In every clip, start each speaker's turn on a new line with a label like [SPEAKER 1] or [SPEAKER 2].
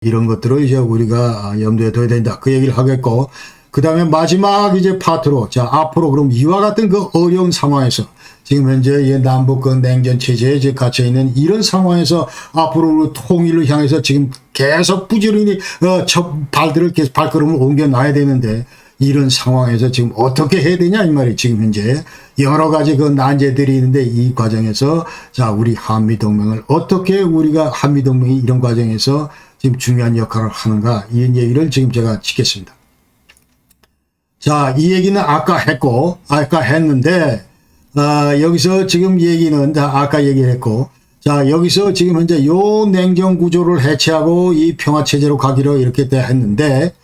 [SPEAKER 1] 이런 것들을 이제 우리가 염두에 둬야 된다. 그 얘기를 하겠고, 그 다음에 마지막 이제 파트로, 자, 앞으로 그럼 이와 같은 그 어려운 상황에서, 지금 현재 남북 그 냉전 체제에 이제 갇혀있는 이런 상황에서 앞으로 통일을 향해서 지금 계속 부지런히, 발들을 계속 발걸음을 옮겨놔야 되는데, 이런 상황에서 지금 어떻게 해야 되냐, 이 말이 지금 현재 여러 가지 그 난제들이 있는데 이 과정에서 자, 우리 한미동맹을 어떻게 우리가 한미동맹이 이런 과정에서 지금 중요한 역할을 하는가, 이런 얘기를 지금 제가 짓겠습니다. 자, 이 얘기는 아까 했는데, 여기서 지금 얘기는, 아까 얘기했고, 자, 여기서 지금 현재 요 냉전 구조를 해체하고 이 평화체제로 가기로 이렇게 했는데,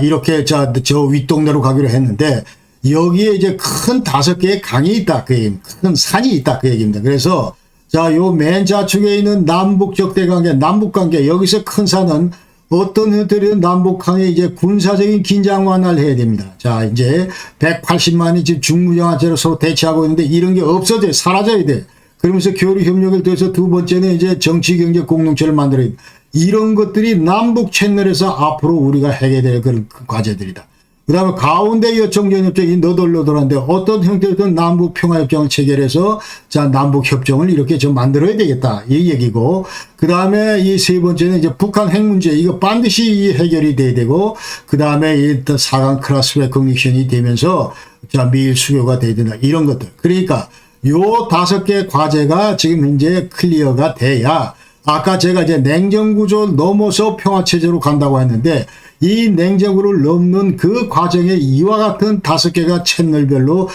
[SPEAKER 1] 이렇게, 저 윗동네로 가기로 했는데, 여기에 이제 큰 5개의 강이 있다, 그 얘기, 큰 산이 있다, 그 얘기입니다. 그래서, 자, 요 맨 좌측에 있는 남북 적대 관계, 남북 관계, 여기서 큰 산은 어떤 형태로든 남북한의 이제 군사적인 긴장 완화를 해야 됩니다. 자, 이제 180만이 지금 중무장한체로 서로 대치하고 있는데 이런 게 없어져요. 사라져야 돼. 그러면서 교류 협력을 통해서 두 번째는 이제 정치 경제 공동체를 만들어야 돼. 이런 것들이 남북 채널에서 앞으로 우리가 해야 될 그런 과제들이다. 그 다음에 가운데 여청전협정이 너덜너덜한데 어떤 형태로든 남북 평화협정을 체결해서 자, 남북 협정을 이렇게 좀 만들어야 되겠다. 이 얘기고. 그 다음에 이 세 번째는 이제 북한 핵 문제. 이거 반드시 해결이 돼야 되고. 그 다음에 이 4강 클래스 레코니션이 되면서 자, 미일 수교가 돼야 된다. 이런 것들. 그러니까 요 5개 과제가 지금 현재 클리어가 돼야 아까 제가 이제 냉전구조 넘어서 평화체제로 간다고 했는데 이 냉전구를 넘는 그 과정에 이와 같은 5개가 채널별로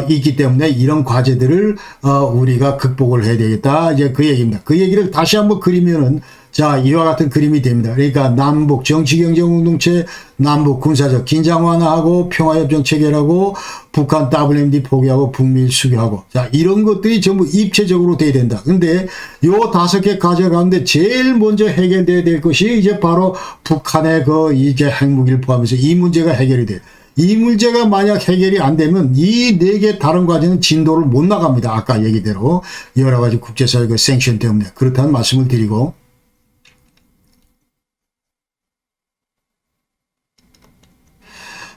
[SPEAKER 1] 있기 때문에 이런 과제들을 우리가 극복을 해야 되겠다. 이제 그 얘기입니다. 그 얘기를 다시 한번 그리면은 자, 이와 같은 그림이 됩니다. 그러니까 남북 정치경제공동체, 남북 군사적 긴장 완화하고 평화협정 체결하고 북한 WMD 포기하고 북미일 수교하고 자, 이런 것들이 전부 입체적으로 돼야 된다. 근데 요 5개 과제 가운데 제일 먼저 해결돼야 될 것이 이제 바로 북한의 그 이제 핵무기를 포함해서 이 문제가 해결이 돼요. 이 문제가 만약 해결이 안 되면 이 4개 다른 과제는 진도를 못 나갑니다. 아까 얘기대로 여러 가지 국제사회 그 생션 때문에 그렇다는 말씀을 드리고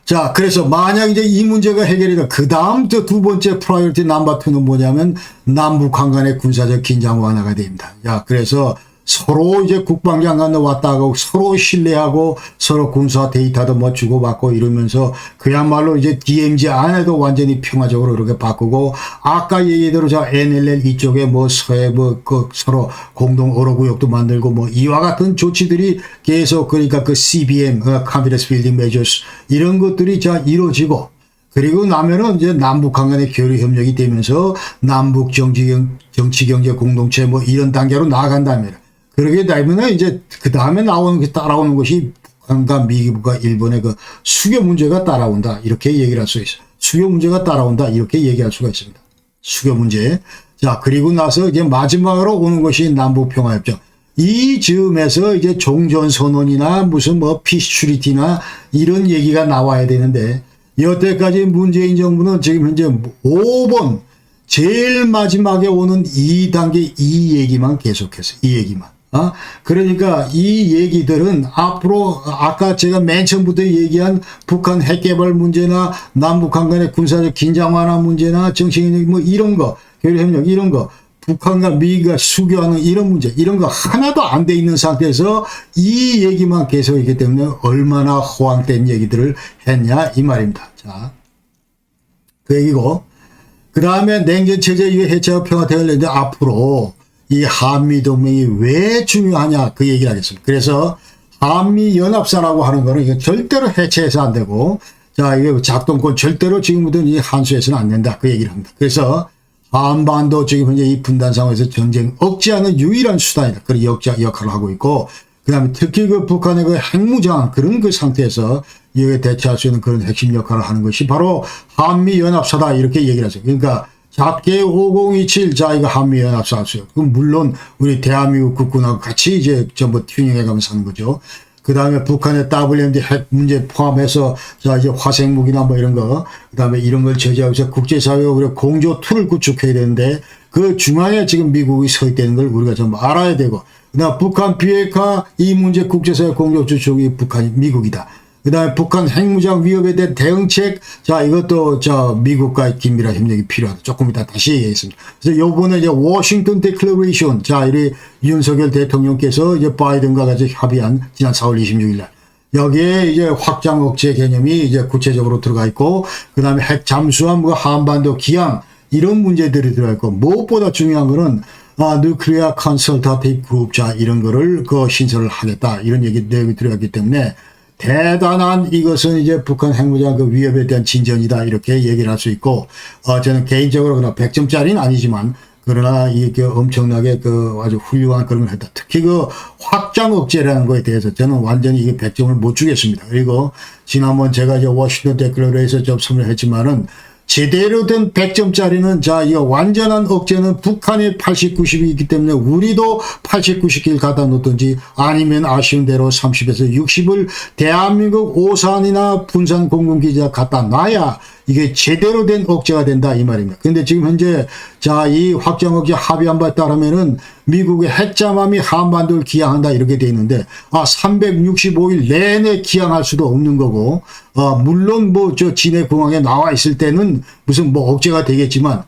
[SPEAKER 1] 자, 그래서 만약 이제 이 문제가 해결이 돼, 그 다음 두 번째 프라이어티 넘버 2는 뭐냐면 남북한 간의 군사적 긴장 완화가 됩니다. 야, 그래서 서로 이제 국방장관도 왔다 가고 서로 신뢰하고 서로 군사 데이터도 뭐 주고받고 이러면서 그야말로 이제 DMZ 안에도 완전히 평화적으로 이렇게 바꾸고 아까 얘기대로 저 NLL 이쪽에 뭐 서해 뭐 그 서로 공동 어로구역도 만들고 뭐 이와 같은 조치들이 계속 그러니까 그 CBM, Confidence Building Measures 이런 것들이 자 이루어지고 그리고 나면은 이제 남북한 간의 교류 협력이 되면서 남북 정치 경제 공동체 뭐 이런 단계로 나아간다면 그러게 되면은 이제 그 다음에 따라오는 것이 북한과 미국과 일본의 그 수교 문제가 따라온다. 이렇게 얘기를 할 수 있어요. 수교 문제가 따라온다. 이렇게 얘기할 수가 있습니다. 수교 문제. 자, 그리고 나서 이제 마지막으로 오는 것이 남북평화협정. 이 즈음에서 이제 종전선언이나 무슨 뭐 피스츄리티나 이런 얘기가 나와야 되는데 여태까지 문재인 정부는 지금 현재 5번 제일 마지막에 오는 2단계 이 얘기만 계속해서 이 얘기만. 그러니까 이 얘기들은 앞으로 아까 제가 맨 처음부터 얘기한 북한 핵개발 문제나 남북한 간의 군사적 긴장 완화 문제나 정치적 뭐 이런 거, 교류협력 이런 거, 북한과 미국과 수교하는 이런 문제, 이런 거 하나도 안 돼 있는 상태에서 이 얘기만 계속했기 때문에 얼마나 허황된 얘기들을 했냐 이 말입니다. 자, 그 얘기고 그 다음에 냉전체제 이게 해체하고 평화되었는데 앞으로 이 한미동맹이 왜 중요하냐 그 얘기를 하겠습니다. 그래서 한미연합사라고 하는 거는 이거 절대로 해체해서 안 되고 자, 이게 작동권 절대로 지금부터는 이 한수해서는 안 된다 그 얘기를 합니다. 그래서 한반도 지금 현재 이 분단 상황에서 전쟁 억제하는 유일한 수단이다. 그런 역할을 하고 있고 그 다음에 특히 그 북한의 그 핵무장 그런 그 상태에서 이에 대처할 수 있는 그런 핵심 역할을 하는 것이 바로 한미연합사다 이렇게 얘기를 하죠. 그러니까 작게 5027 자 이거 한미연합사 합수요. 그럼 물론 우리 대한민국 국군하고 같이 이제 전부 튜닝해 가면서 하는 거죠. 그 다음에 북한의 WMD 핵 문제 포함해서 자 이제 화생무기나 뭐 이런 거, 그 다음에 이런 걸 제재하기 위해서 국제사회가 우리가 공조 툴을 구축해야 되는데 그 중앙에 지금 미국이 서 있다는 걸 우리가 좀 알아야 되고, 그다음 북한 비핵화 이 문제 국제사회 공조 주축이 북한 미국이다. 그 다음에 북한 핵무장 위협에 대한 대응책, 자, 이것도, 미국과의 긴밀한 협력이 필요하다. 조금 이따 다시 얘기했습니다. 그래서 요번에 이제 워싱턴 디클러레이션, 자, 이 윤석열 대통령께서 이제 바이든과 같이 합의한 지난 4월 26일 날. 여기에 이제 확장 억제 개념이 이제 구체적으로 들어가 있고, 그 다음에 핵 잠수함, 한반도 기항, 이런 문제들이 들어가 있고, 무엇보다 중요한 거는, 뉴클리어 컨설터티브 그룹, 자, 이런 거를 신설을 하겠다. 이런 내용이 들어갔기 때문에, 대단한 이것은 이제 북한 핵무장 그 위협에 대한 진전이다 이렇게 얘기를 할 수 있고, 저는 개인적으로 그러나 100점짜리는 아니지만 그러나 이게 엄청나게 그 아주 훌륭한 그런 걸 했다. 특히 그 확장 억제라는 거에 대해서 저는 완전히 이게 100점을 못 주겠습니다. 그리고 지난번 제가 이제 워싱턴 데클러레이션에서 좀 설명했지만은 제대로 된 100점짜리는 자, 이 완전한 억제는 북한의 80, 90이 있기 때문에 우리도 80, 90길 갖다 놓든지 아니면 아쉬운 대로 30에서 60을 대한민국 오산이나 분산 공군기지에 갖다 놔야 이게 제대로 된 억제가 된다 이 말입니다. 근데 지금 현재 자, 이 확장 억제 합의한 바에 따르면은 미국의 핵잠함이 한반도를 기항한다 이렇게 돼 있는데 365일 내내 기항할 수도 없는 거고 물론 뭐 저 진해 공항에 나와 있을 때는 무슨 뭐 억제가 되겠지만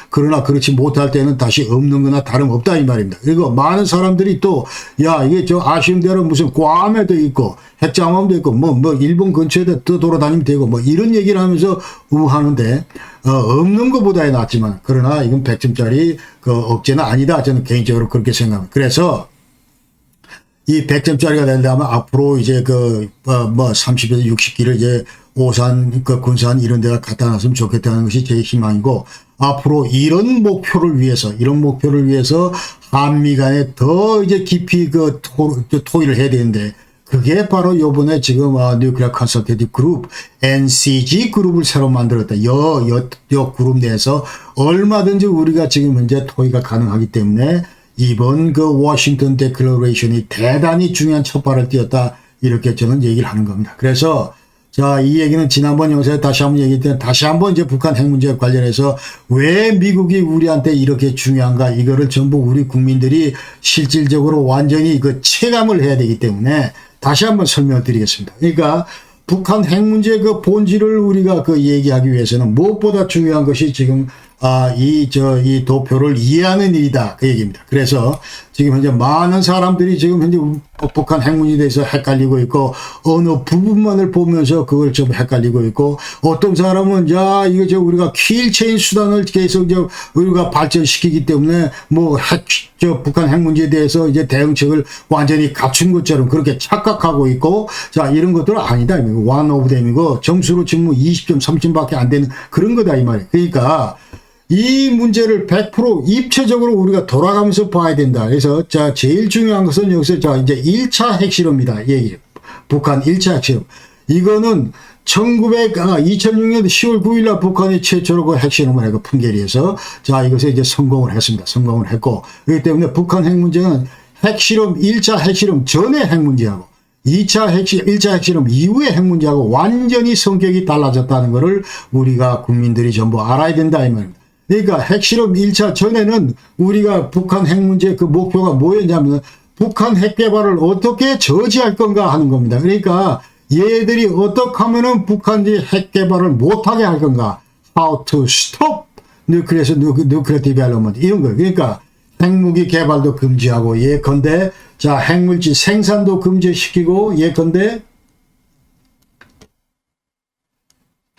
[SPEAKER 1] 그러나 그렇지 못할 때는 다시 없는 거나 다름없다 이 말입니다. 그리고 많은 사람들이 또 야 이게 저 아쉬운 대로 무슨 괌에도 있고 핵잠함도 있고 뭐 일본 근처에도 또 돌아다니면 되고 뭐 이런 얘기를 하면서 우하는데 없는 것보다야 낫지만 그러나 이건 100점짜리 그 억제는 아니다. 저는 개인적으로 그렇게 생각합니다. 그래서 이 100점짜리가 된다면 앞으로 이제 그 뭐 30에서 60기를 이제 오산 그 군산 이런 데가 갖다 놨으면 좋겠다는 것이 제 희망이고, 앞으로 이런 목표를 위해서 한미 간에 더 이제 깊이 그 토의를 해야 되는데, 그게 바로 요번에 지금 뉴클리어 컨설테이티브 그룹 NCG 그룹을 새로 만들었다. 여 그룹 내에서 얼마든지 우리가 지금 현재 토의가 가능하기 때문에 이번 그 워싱턴 데클러레이션이 대단히 중요한 첫발을 띄었다. 이렇게 저는 얘기를 하는 겁니다. 그래서 자, 이 얘기는 지난번 영상에 다시 한번 얘기했던 다시 한번 이제 북한 핵 문제 관련해서 왜 미국이 우리한테 이렇게 중요한가, 이거를 전부 우리 국민들이 실질적으로 완전히 그 체감을 해야 되기 때문에 다시 한번 설명을 드리겠습니다. 그러니까 북한 핵 문제 그 본질을 우리가 그 얘기하기 위해서는 무엇보다 중요한 것이 지금 이 도표를 이해하는 일이다. 그 얘기입니다. 그래서 지금 현재 많은 사람들이 지금 현재 북한 핵 문제에 대해서 헷갈리고 있고, 어느 부분만을 보면서 그걸 좀 헷갈리고 있고, 어떤 사람은 야, 이거 우리가 킬체인 수단을 계속 우리가 발전시키기 때문에 뭐 북한 핵 문제에 대해서 이제 대응책을 완전히 갖춘 것처럼 그렇게 착각하고 있고, 자, 이런 것들은 아니다. one of them이고, 점수로 지금 20점, 30점밖에 안 되는 그런 거다, 이 말이에요. 그러니까, 이 문제를 100% 입체적으로 우리가 돌아가면서 봐야 된다. 그래서 자, 제일 중요한 것은 여기서 자, 이제 1차 핵실험이다. 얘기죠. 북한 1차 핵실험. 이거는 2006년 10월 9일 날 북한이 최초로 그 핵실험을 하고 풍계리에서 자, 이것에 이제 성공을 했습니다. 성공을 했고, 그렇기 때문에 북한 핵 문제는 핵실험, 1차 핵실험 전의 핵 문제하고 1차 핵실험 이후의 핵 문제하고 완전히 성격이 달라졌다는 것을 우리가 국민들이 전부 알아야 된다. 이 말입니다. 그러니까 핵실험 1차 전에는 우리가 북한 핵 문제 그 목표가 뭐였냐면 북한 핵 개발을 어떻게 저지할 건가 하는 겁니다. 그러니까 얘들이 어떻게 하면은 북한이 핵 개발을 못하게 할 건가. How to stop nuclear development 이런 거예요. 그러니까 핵무기 개발도 금지하고 예컨대 자, 핵물질 생산도 금지시키고 예컨대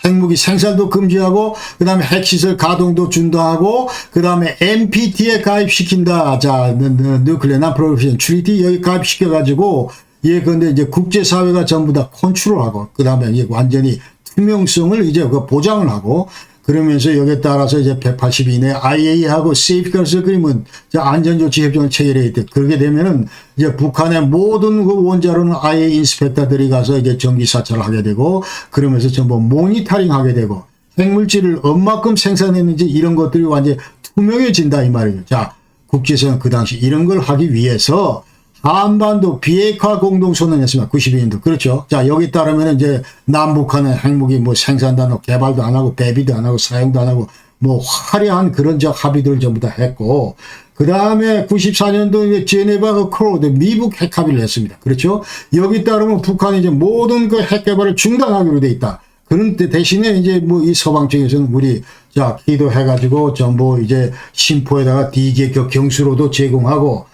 [SPEAKER 1] 핵무기 생산도 금지하고, 그 다음에 핵시설 가동도 중단하고, 그 다음에 NPT에 가입시킨다. 자, Nuclear Non-Proliferation Treaty 여기 가입시켜가지고, 예컨대 이제 국제사회가 전부 다 컨트롤하고, 그 다음에 이제 완전히 투명성을 이제 그 보장을 하고, 그러면서 여기에 따라서 이제 180일 이내 IAEA하고 Safeguards Agreement, 안전조치 협정을 체결해야 돼. 그렇게 되면은 이제 북한의 모든 그 원자로는 IAEA 인스펙터들이 가서 이제 정기 사찰을 하게 되고, 그러면서 전부 모니터링 하게 되고, 핵물질을 얼마큼 생산했는지 이런 것들이 완전히 투명해진다 이 말이죠. 자, 국제사회는 그 당시 이런 걸 하기 위해서 한반도 비핵화 공동선언했습니다. 92년도. 그렇죠. 자, 여기 따르면 이제 남북한은 핵무기 뭐 생산도 안 하고 개발도 안 하고 배비도 안 하고 사용도 안 하고 뭐 화려한 그런 합의들을 전부 다 했고, 그 다음에 94년도 이제 제네바 어코드 미북 핵 합의를 했습니다. 그렇죠. 여기 따르면 북한이 이제 모든 그 핵 개발을 중단하기로 돼 있다. 그런데 대신에 이제 뭐 이 서방 쪽에서는 우리 자 기도해가지고 전부 이제 심포에다가 D계격 경수로도 제공하고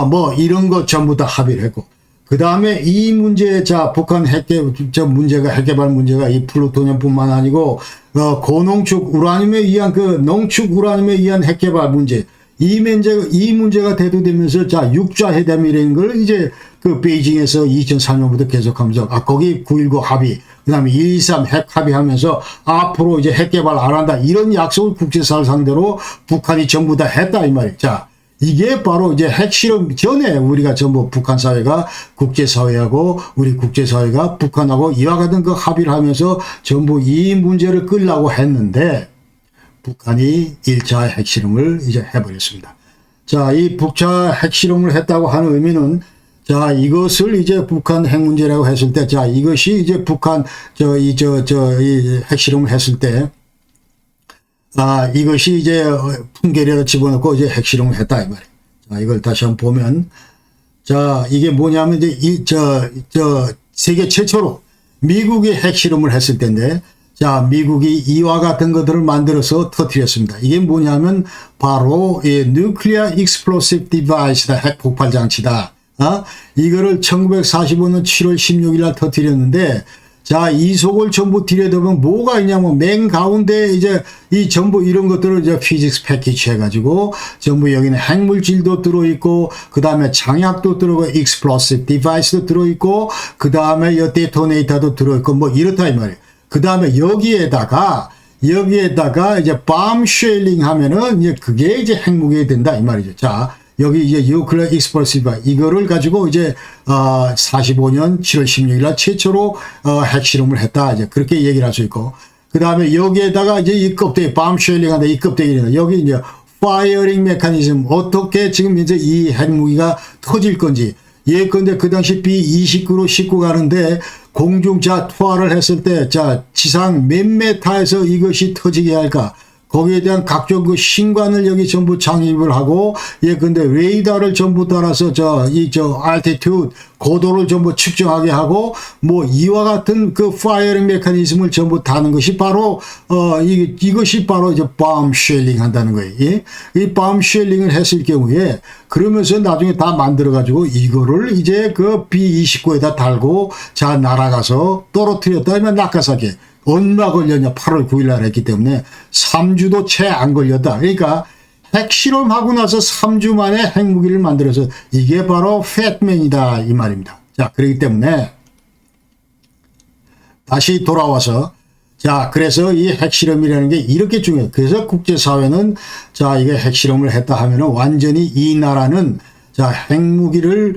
[SPEAKER 1] 뭐 이런 거 전부 다 합의를 했고, 그 다음에 이 문제, 자 북한 문제가 핵개발 문제가 이 플루토늄뿐만 아니고 고농축 우라늄에 의한 그 농축 우라늄에 의한 핵개발 문제, 이 문제가 대두되면서 자 육자 회담이라는 걸 이제 그 베이징에서 2003년부터 계속하면서 거기 9.19 합의, 그다음에 2.23 핵 합의하면서 앞으로 이제 핵 개발 안 한다 이런 약속을 국제사를 상대로 북한이 전부 다 했다 이 말이에요. 자, 이게 바로 이제 핵실험 전에 우리가 전부 북한 사회가 국제사회하고 우리 국제사회가 북한하고 이와 같은 그 합의를 하면서 전부 이 문제를 끌려고 했는데 북한이 1차 핵실험을 이제 해버렸습니다. 자, 이 북차 핵실험을 했다고 하는 의미는 자, 이것을 이제 북한 핵 문제라고 했을 때, 자, 이것이 이제 북한, 이 핵실험을 했을 때, 이것이 이제 풍계리에다 집어넣고 이제 핵실험을 했다, 이 말이에요. 자, 이걸 다시 한번 보면, 자, 이게 뭐냐면 이제 세계 최초로 미국이 핵실험을 했을 때인데, 자, 미국이 이와 같은 것들을 만들어서 터뜨렸습니다. 이게 뭐냐면 바로 이 Nuclear Explosive Device다, 핵 폭발 장치다. 이거를 1945년 7월 16일 날 터뜨렸는데, 자, 이 속을 전부 들여다보면 뭐가 있냐면 맨 가운데 이제 이 전부 이런 것들을 이제 피직스 패키지 해가지고 전부 여기는 핵물질도 들어있고, 그 다음에 장약도 들어있고, explosive device도 들어있고, 그 다음에 데토네이터도 들어있고, 뭐 이렇다 이 말이에요. 그 다음에 여기에다가 이제 bomb shelling 하면은 이제 그게 이제 핵무기가 된다 이 말이죠. 자, 여기 이제 Nuclear Explosive 이거를 가지고 이제 45년 7월 16일 날 최초로 핵실험을 했다 이제 그렇게 얘기를 할 수 있고, 그 다음에 여기에다가 이제 이 껍데기 bomb shelling 한다 이 껍데기는 여기 이제 firing mechanism 어떻게 지금 이제 이 핵무기가 터질 건지. 예컨대 그 당시 B-29로 싣고 가는데 공중자 투하를 했을 때 자 지상 몇 메타에서 이것이 터지게 할까, 거기에 대한 각종 그 신관을 여기 전부 장입을 하고, 예컨대 레이더를 전부 따라서 altitude 고도를 전부 측정하게 하고, 뭐 이와 같은 그 파이어링 메커니즘을 전부 다는 것이 바로 이것이 바로 이제 bomb shelling 한다는 거예요. 예? 이 bomb shelling을 했을 경우에 그러면서 나중에 다 만들어 가지고 이거를 이제 그 B-29에다 달고 자 날아가서 떨어뜨렸다 하면 나카사키 얼마 걸렸냐? 8월 9일 날 했기 때문에 3주도 채 안 걸렸다. 그러니까 핵실험하고 나서 3주 만에 핵무기를 만들어서 이게 바로 팻맨이다 이 말입니다. 자, 그렇기 때문에 다시 돌아와서 자, 그래서 이 핵실험이라는 게 이렇게 중요해요. 그래서 국제사회는 자, 이게 핵실험을 했다 하면은 완전히 이 나라는 자, 핵무기를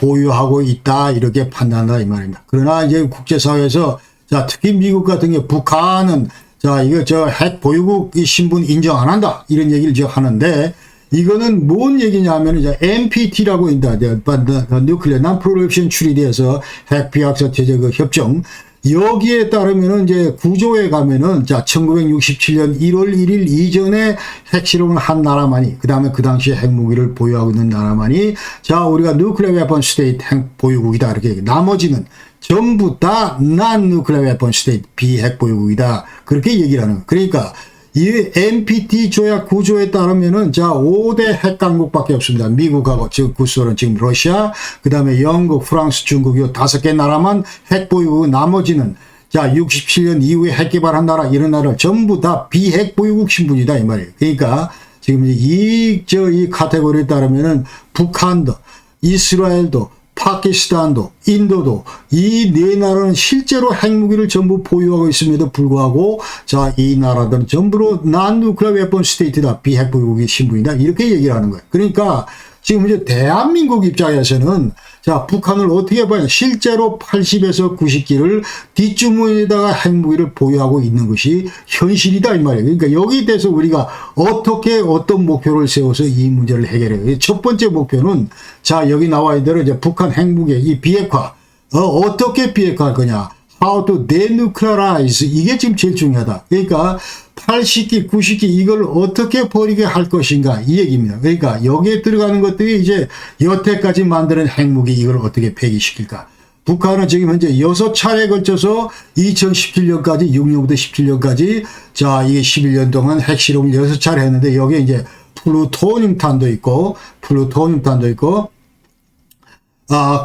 [SPEAKER 1] 보유하고 있다 이렇게 판단한다 이 말입니다. 그러나 이제 국제사회에서 자, 특히 미국 같은 경우 북한은 자, 이거 핵 보유국 신분 인정 안 한다 이런 얘기를 하는데, 이거는 뭔 얘기냐 하면 이제 NPT라고 있다. Nuclear Non-Proliferation Treaty에서 핵 비약사 체제 그 협정, 여기에 따르면은 이제 구조에 가면은 자 1967년 1월 1일 이전에 핵실험을 한 나라만이, 그 다음에 그 당시에 핵무기를 보유하고 있는 나라만이 자 우리가 Nuclear Weapon State 핵 보유국이다 이렇게 얘기. 나머지는 전부 다 Non-Nuclear Weapon State 비핵 보유국이다 그렇게 얘기를 하는 거예요. 그러니까 이 NPT 조약 구조에 따르면은 자 5대 핵 강국밖에 없습니다. 미국하고 즉 구소련 지금 러시아, 그 다음에 영국, 프랑스, 중국 이 5개 나라만 핵 보유국, 나머지는 자 67년 이후에 핵 개발한 나라 이런 나라 전부 다 비핵 보유국 신분이다 이 말이에요. 그러니까 지금 이 카테고리에 따르면은 북한도, 이스라엘도, 파키스탄도, 인도도 이 네 나라는 실제로 핵무기를 전부 보유하고 있음에도 불구하고 자 이 나라들은 전부로 Non-Nuclear Weapon State다 비핵보유국의 신분이다 이렇게 얘기를 하는 거예요. 그러니까 지금 이제 대한민국 입장에서는 자, 북한을 어떻게 봐요? 실제로 80에서 90기를 뒷주머니에다가 핵무기를 보유하고 있는 것이 현실이다 이 말이에요. 그러니까 여기에 대해서 우리가 어떻게 어떤 목표를 세워서 이 문제를 해결해요. 첫 번째 목표는 자, 여기 나와 있는 대로 이제 북한 핵무기의 이 비핵화 어떻게 비핵화할 거냐? How to denuclearize 이게 지금 제일 중요하다. 그러니까 80기, 90기 이걸 어떻게 버리게 할 것인가 이 얘기입니다. 그러니까 여기에 들어가는 것들이 이제 여태까지 만드는 핵무기 이걸 어떻게 폐기시킬까. 북한은 지금 현재 6차례에 걸쳐서 2017년까지 6년부터 17년까지 자 이게 11년 동안 핵실험을 6차례 했는데 여기에 이제 플루토늄탄도 있고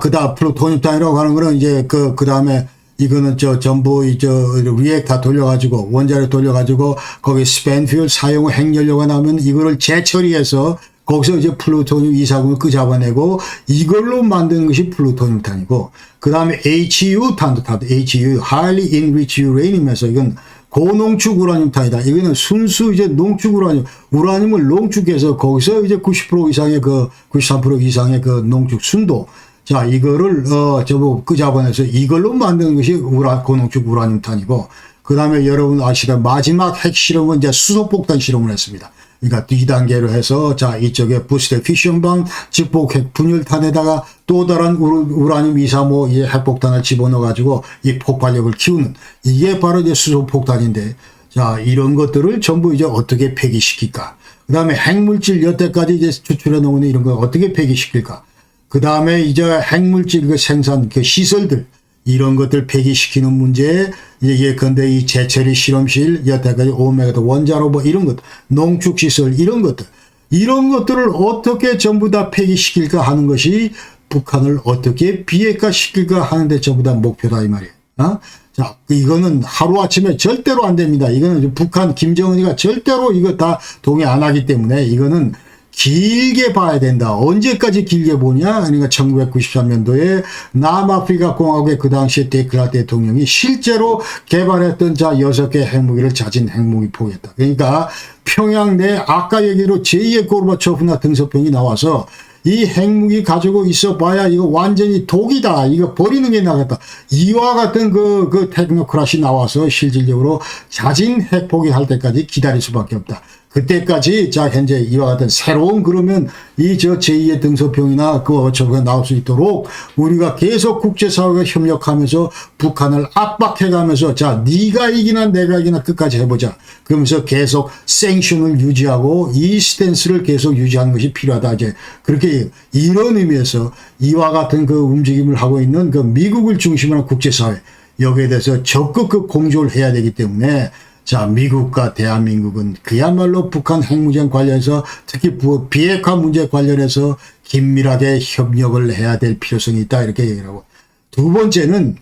[SPEAKER 1] 그다음 플루토늄탄이라고 하는 거는 이제 그 다음에 이거는 전부 리액터 돌려가지고 원자력 돌려가지고 거기 스펜퓨얼 사용 후 핵연료가 나오면 이거를 재처리해서 거기서 이제 플루토늄 240을 끄잡아내고 이걸로 만드는 것이 플루토늄탄이고 그 다음에 HU탄도 HU Highly Enriched Uranium에서 이건 고농축 우라늄탄이다. 이거는 순수 이제 농축 우라늄을 농축해서 거기서 이제 90% 이상의 93% 이상의 그 농축 순도 자, 이거를, 저거, 끄잡아내서 이걸로 만드는 것이 고농축 우라늄탄이고, 그 다음에 여러분 아시다 마지막 핵실험은 이제 수소폭탄 실험을 했습니다. 그러니까 2단계로 해서, 자, 이쪽에 부스트 피션방 직폭 핵 분열탄에다가 또 다른 우라늄 235 이 핵폭탄을 집어넣어가지고 이 폭발력을 키우는, 이게 바로 이제 수소폭탄인데, 자, 이런 것들을 전부 이제 어떻게 폐기시킬까. 그 다음에 핵물질 여태까지 이제 추출해 놓은 이런 거 어떻게 폐기시킬까. 그 다음에 이제 핵물질 그 생산 그 시설들 이런 것들 폐기시키는 문제 예컨대 이 재처리 실험실 여태까지 오메가도 원자로 뭐 이런 것 농축시설 이런 것들을 어떻게 전부 다 폐기시킬까 하는 것이 북한을 어떻게 비핵화시킬까 하는데 전부 다 목표다 이 말이에요. 자, 이거는 하루아침에 절대로 안 됩니다. 이거는 북한 김정은이가 절대로 이거 다 동의 안 하기 때문에 이거는 길게 봐야 된다. 언제까지 길게 보냐? 그러니까 1993년도에 남아프리카 공화국의 그 당시에 데클라 대통령이 실제로 개발했던 자 6개 핵무기를 자진 핵무기 포기했다. 그러니까 평양 내 아까 얘기로 제2의 고르바초프나 등소평이 나와서 이 핵무기 가지고 있어 봐야 이거 완전히 독이다. 이거 버리는 게 나겠다. 이와 같은 그 테크노크라시 나와서 실질적으로 자진 핵 포기할 때까지 기다릴 수밖에 없다. 그때까지 자 현재 이와 같은 새로운 그러면 이 제2의 등소평이나 저거 나올 수 있도록 우리가 계속 국제사회가 협력하면서 북한을 압박해가면서 자 네가 이기나 내가 이기나 끝까지 해보자. 그러면서 계속 생션을 유지하고 이 스탠스를 계속 유지하는 것이 필요하다. 이제 그렇게 이런 의미에서 이와 같은 그 움직임을 하고 있는 그 미국을 중심으로 한 국제사회 여기에 대해서 적극 공조를 해야 되기 때문에 자, 미국과 대한민국은 그야말로 북한 핵 문제 관련해서 특히 비핵화 문제 관련해서 긴밀하게 협력을 해야 될 필요성이 있다 이렇게 얘기를 하고 두 번째는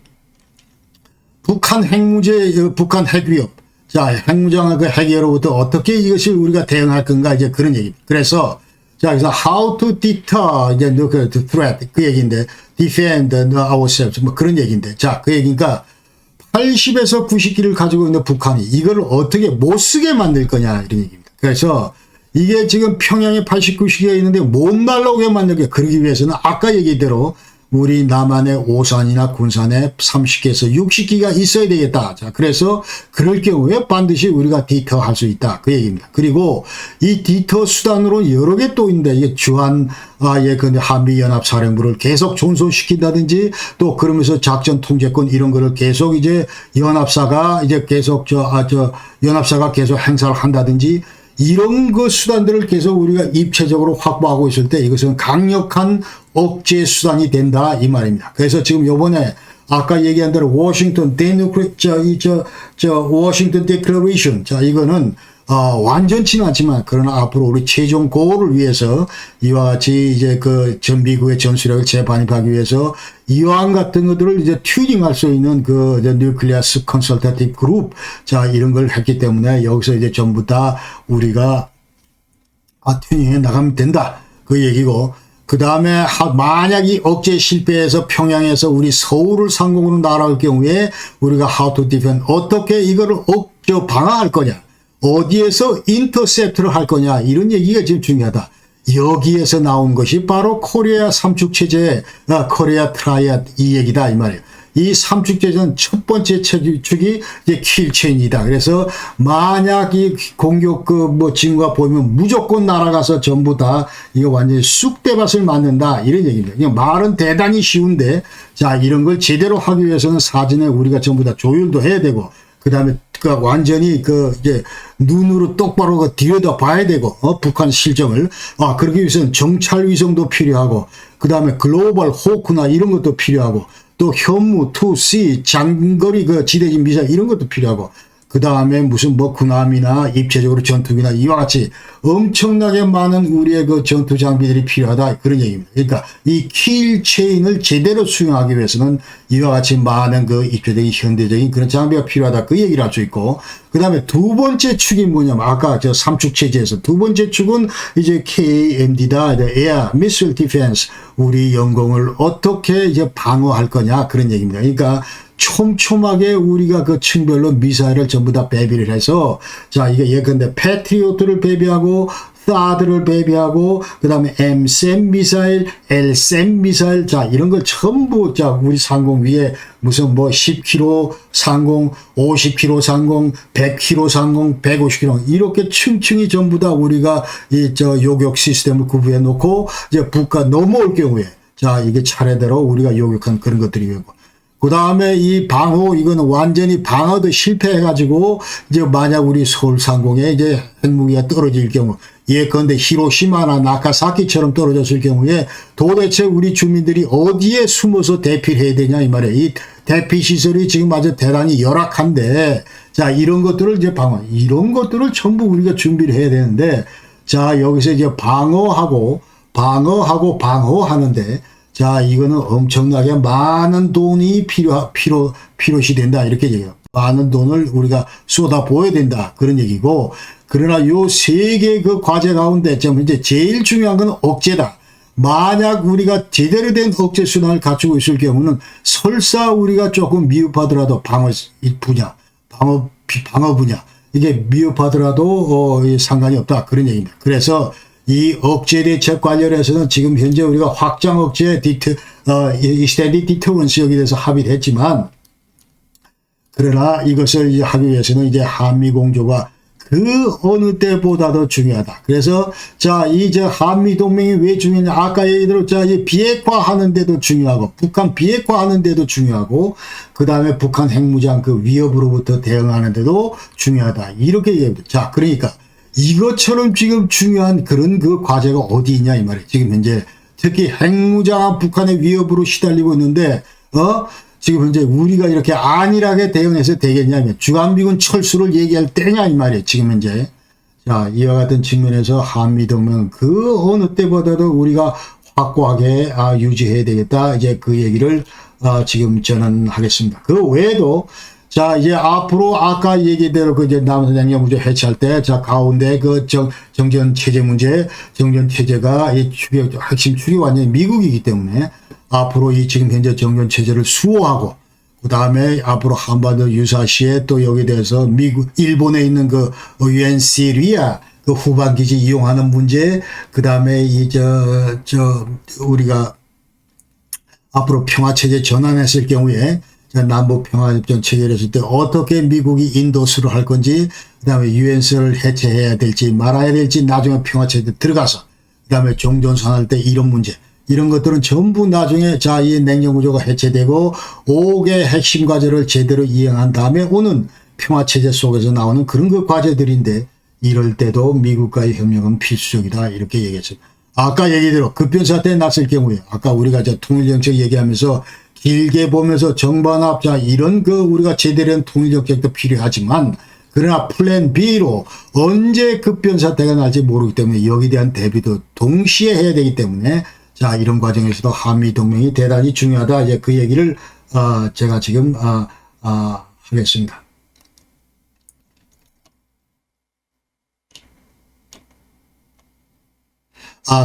[SPEAKER 1] 북한 핵 문제, 북한 핵 위협. 자, 핵 문제와 그 핵으로부터 어떻게 이것을 우리가 대응할 건가 이제 그런 얘기입니다. 그래서 자, 그래서 how to deter 이제 nuclear threat 그 얘기인데 defend ourselves 뭐 그런 얘기인데 자, 그 얘기니까 80에서 90기를 가지고 있는 북한이 이걸 어떻게 못 쓰게 만들 거냐 이런 얘기입니다. 그래서 이게 지금 평양에 80, 90기가 있는데 못 날라오게 만들게 그러기 위해서는 아까 얘기대로 우리 남한의 오산이나 군산에 30기에서 60기가 있어야 되겠다. 자, 그래서 그럴 경우에 반드시 우리가 디터 할 수 있다. 그 얘기입니다. 그리고 이 디터 수단으로 여러 개 또 있는데 이게 주한 근데 한미연합사령부를 계속 존속시킨다든지 또 그러면서 작전 통제권 이런 거를 계속 이제 연합사가 이제 계속 연합사가 계속 행사를 한다든지 이런 그 수단들을 계속 우리가 입체적으로 확보하고 있을 때 이것은 강력한 억제 수단이 된다 이 말입니다. 그래서 지금 요번에 아까 얘기한 대로 워싱턴 워싱턴 디클레레이션 자 이거는 완전치는 않지만 그러나 앞으로 우리 최종 고호를 위해서 이와 같이 이제 전 미국의 전술핵을 재반입하기 위해서 이왕 같은 것들을 이제 튜닝할 수 있는 뉴클리어스 컨설터티브 그룹 자 이런 걸 했기 때문에 여기서 이제 전부 다 우리가 튜닝해 나가면 된다 그 얘기고 그 다음에 만약 이 억제 실패해서 평양에서 우리 서울을 상공으로 날아올 경우에 우리가 how to defend 어떻게 이거를 방어할 거냐 어디에서 인터셉트를 할 거냐 이런 얘기가 지금 중요하다. 여기에서 나온 것이 바로 코리아 삼축체제, 코리아 트라이아드 이 얘기다 이 말이에요. 이 삼축체제는 첫 번째 축이 이제 킬체인이다. 그래서 만약 이 공격 징후가 보이면 무조건 날아가서 전부 다 이거 완전히 쑥대밭을 맞는다 이런 얘기입니다. 그냥 말은 대단히 쉬운데 자 이런 걸 제대로 하기 위해서는 사전에 우리가 전부 다 조율도 해야 되고 그 다음에 완전히 이제 눈으로 똑바로 들여다 봐야 되고 북한 실정을 그러기 위해서는 정찰 위성도 필요하고 그 다음에 글로벌 호크나 이런 것도 필요하고 또 현무, 투시, 장거리 지대진 미사일 이런 것도 필요하고 그 다음에 무슨 군함이나 입체적으로 전투기나 이와 같이 엄청나게 많은 우리의 전투 장비들이 필요하다 그런 얘기입니다. 그러니까 이 킬 체인을 제대로 수행하기 위해서는 이와 같이 많은 입체적인 현대적인 그런 장비가 필요하다 그 얘기를 할 수 있고 그 다음에 두 번째 축이 뭐냐면 아까 저 삼축 체제에서 두 번째 축은 이제 KMD다. Air Missile Defense 우리 영공을 어떻게 이제 방어할 거냐 그런 얘기입니다. 그러니까 촘촘하게 우리가 층별로 미사일을 전부 다 배비를 해서 자 이게 예컨대 패트리오트를 배비하고 사드를 배비하고 그 다음에 MSAM 미사일, LSAM 미사일 자 이런 걸 전부 자 우리 상공 위에 무슨 10km 상공, 50km 상공, 100km 상공, 150km 이렇게 층층이 전부 다 우리가 이 요격 시스템을 구비해 놓고 이제 북과 넘어올 경우에 자 이게 차례대로 우리가 요격한 그런 것들이 되고 그 다음에 이 방어, 이거는 완전히 방어도 실패해가지고, 이제 만약 우리 서울 상공에 이제 핵무기가 떨어질 경우, 예컨대 히로시마나 나카사키처럼 떨어졌을 경우에 도대체 우리 주민들이 어디에 숨어서 대피를 해야 되냐, 이 말이에요. 이 대피 시설이 지금 아주 대단히 열악한데, 자, 이런 것들을 이제 이런 것들을 전부 우리가 준비를 해야 되는데, 자, 여기서 이제 방어하고 방어하는데, 자, 이거는 엄청나게 많은 돈이 필요시 된다. 이렇게 얘기해요. 많은 돈을 우리가 쏟아부어야 된다. 그런 얘기고. 그러나 요 세 개 과제 가운데 지금 이제 제일 중요한 건 억제다. 만약 우리가 제대로 된 억제 수단을 갖추고 있을 경우는 설사 우리가 조금 미흡하더라도 방어 분야. 이게 미흡하더라도 상관이 없다. 그런 얘기입니다. 그래서 이 억제 대책 관련해서는 지금 현재 우리가 확장 억제 extended deterrence 여기에 대해서 합의를 했지만 그러나 이것을 하기 위해서는 이제 한미 공조가 그 어느 때보다도 중요하다. 그래서 자 이제 한미 동맹이 왜 중요하냐? 아까 얘기대로 자 이 비핵화 하는데도 중요하고 북한 비핵화 하는데도 중요하고 그 다음에 북한 핵무장 위협으로부터 대응하는데도 중요하다. 이렇게 얘기합니다. 자 그러니까. 이것처럼 지금 중요한 그런 과제가 어디 있냐 이 말이에요. 지금 현재 특히 핵무장한 북한의 위협으로 시달리고 있는데 지금 현재 우리가 이렇게 안일하게 대응해서 되겠냐면 주한미군 철수를 얘기할 때냐 이 말이에요. 지금 현재 자 이와 같은 측면에서 한미동맹은 그 어느 때보다도 우리가 확고하게 유지해야 되겠다. 이제 그 얘기를 지금 저는 하겠습니다. 그 외에도 자, 이제 앞으로 아까 얘기대로 이제 남한 냉전 문제 해체할 때, 자, 가운데 정전 체제 문제, 정전 체제가 핵심 축이 완전히 미국이기 때문에 앞으로 지금 현재 정전 체제를 수호하고, 그 다음에 앞으로 한반도 유사시에 또 여기에 대해서 일본에 있는 UNC 리아 후방기지 이용하는 문제, 그 다음에 우리가 앞으로 평화체제 전환했을 경우에 남북평화협정 체결을 했을 때 어떻게 미국이 인도수를 할 건지 그다음에 유엔스를 해체해야 될지 말아야 될지 나중에 평화체제 들어가서 그다음에 종전선언할 때 이런 문제 이런 것들은 전부 나중에 자 이 냉전구조가 해체되고 5개 핵심 과제를 제대로 이행한 다음에 오는 평화체제 속에서 나오는 그런 과제들인데 이럴 때도 미국과의 협력은 필수적이다 이렇게 얘기했습니다. 아까 얘기대로 급변사태에 났을 경우에 아까 우리가 통일정책 얘기하면서 길게 보면서 정반합자 이런 우리가 제대로 된 통일정책도 필요하지만 그러나 플랜 B로 언제 급변사태가 날지 모르기 때문에 여기에 대한 대비도 동시에 해야 되기 때문에 자 이런 과정에서도 한미동맹이 대단히 중요하다. 이제 그 얘기를 제가 지금 하겠습니다.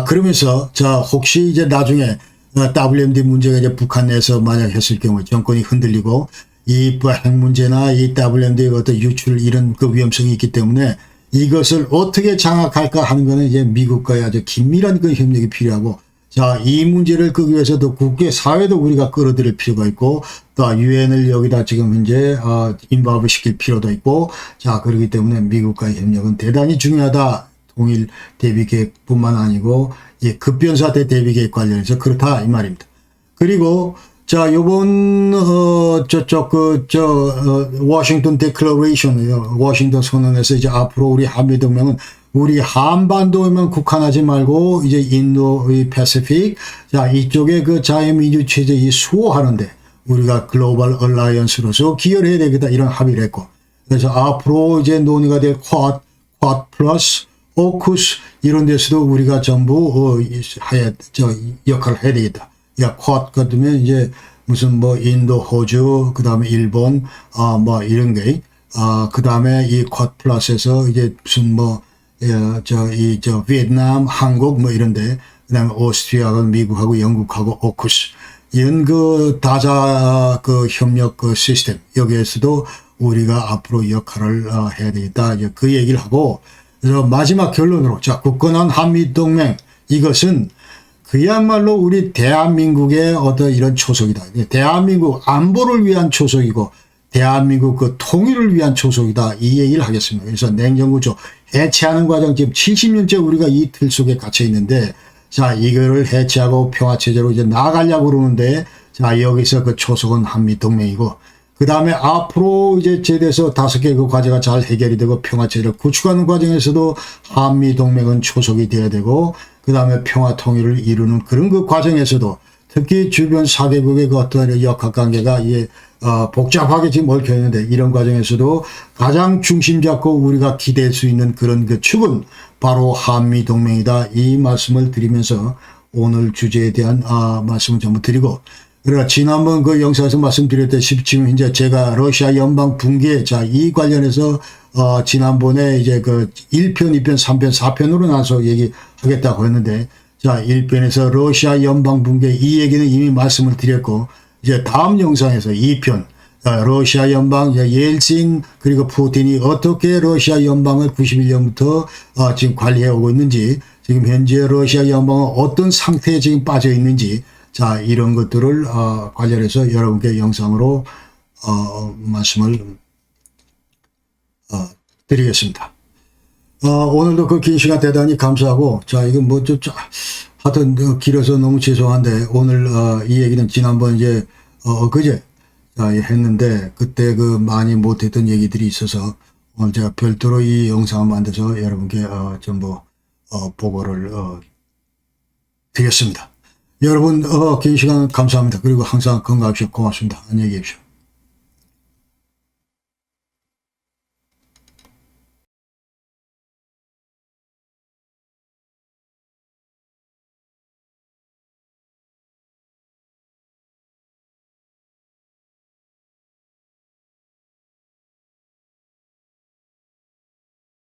[SPEAKER 1] 그러면서 자 혹시 이제 나중에 WMD 문제가 이제 북한 내에서 만약 했을 경우에 정권이 흔들리고 이 핵 문제나 이 WMD의 어떤 유출 이런 위험성이 있기 때문에 이것을 어떻게 장악할까 하는 거는 이제 미국과의 아주 긴밀한 그 협력이 필요하고, 자, 이 문제를 끄기 위해서도 국제 사회도 우리가 끌어들일 필요가 있고, 또 유엔을 여기다 지금 현재 인바브 시킬 필요도 있고, 자, 그렇기 때문에 미국과의 협력은 대단히 중요하다. 통일 대비 계획뿐만 아니고 이 급변사 대비 계획 관련해서 그렇다 이 말입니다. 그리고 자, 요번 워싱턴 디클러레이션, 워싱턴 선언에서 이제 앞으로 우리 한미 동맹은 우리 한반도에만 국한하지 말고 이제 인도, 패시픽, 자, 이쪽에 그 자유민주 체제 이 수호하는데 우리가 글로벌 얼라이언스로서 기여를 해야 되겠다 이런 합의를 했고, 그래서 앞으로 이제 논의가 될 쿼드 플러스 오쿠스 이런 데서도 우리가 전부 역할을 해야 되겠다. 야, 쿼드 같으면 이제 무슨 뭐 인도, 호주, 그 다음에 일본, 뭐 이런 게, 그 다음에 이 쿼드 플러스에서 이제 무슨 뭐, 베트남, 한국 뭐 이런데, 그 다음에 오스트리아하고 미국하고 영국하고 오쿠스. 이런 그 다자 그 협력 그 시스템, 여기에서도 우리가 앞으로 역할을 해야 되겠다. 그 얘기를 하고, 그래서 마지막 결론으로, 자, 굳건한 한미동맹, 이것은 그야말로 우리 대한민국의 어떤 이런 초석이다. 대한민국 안보를 위한 초석이고, 대한민국 그 통일을 위한 초석이다. 이 얘기를 하겠습니다. 그래서 냉정구조 해체하는 과정, 지금 70년째 우리가 이 틀 속에 갇혀 있는데, 자, 이거를 해체하고 평화체제로 이제 나아가려고 그러는데, 자, 여기서 그 초석은 한미동맹이고, 그 다음에 앞으로 이제 제대해서 5개 그 과제가 잘 해결이 되고 평화체제를 구축하는 과정에서도 한미동맹은 초석이 돼야 되고, 그 다음에 평화 통일을 이루는 그런 그 과정에서도 특히 주변 4개국의 그 어떤 역학관계가 이게 복잡하게 지금 얽혀 있는데, 이런 과정에서도 가장 중심 잡고 우리가 기대할 수 있는 그런 그 축은 바로 한미동맹이다. 이 말씀을 드리면서 오늘 주제에 대한 말씀을 전부 드리고, 그러나 지난번 그 영상에서 말씀드렸다시피 지금 이제 제가 러시아 연방 붕괴, 자, 이 관련해서 지난번에 이제 그 1편, 2편, 3편, 4편으로 나눠서 얘기하겠다고 했는데, 자, 1편에서 러시아 연방 붕괴 이 얘기는 이미 말씀을 드렸고, 이제 다음 영상에서 2편, 러시아 연방, 옐신, 그리고 푸틴이 어떻게 러시아 연방을 91년부터 지금 관리해 오고 있는지, 지금 현재 러시아 연방은 어떤 상태에 지금 빠져 있는지, 자, 이런 것들을 관련해서 여러분께 영상으로 말씀을 드리겠습니다. 오늘도 그 긴 시간 대단히 감사하고, 자, 이건 뭐 하여튼 길어서 너무 죄송한데, 오늘 이 얘기는 지난번 이제 그제 했는데, 그때 그 많이 못했던 얘기들이 있어서 오늘 제가 별도로 이 영상을 만들어서 여러분께 전부 보고를 드렸습니다. 여러분 긴 시간 감사합니다. 그리고 항상 건강하십시오. 고맙습니다. 안녕히 계십시오.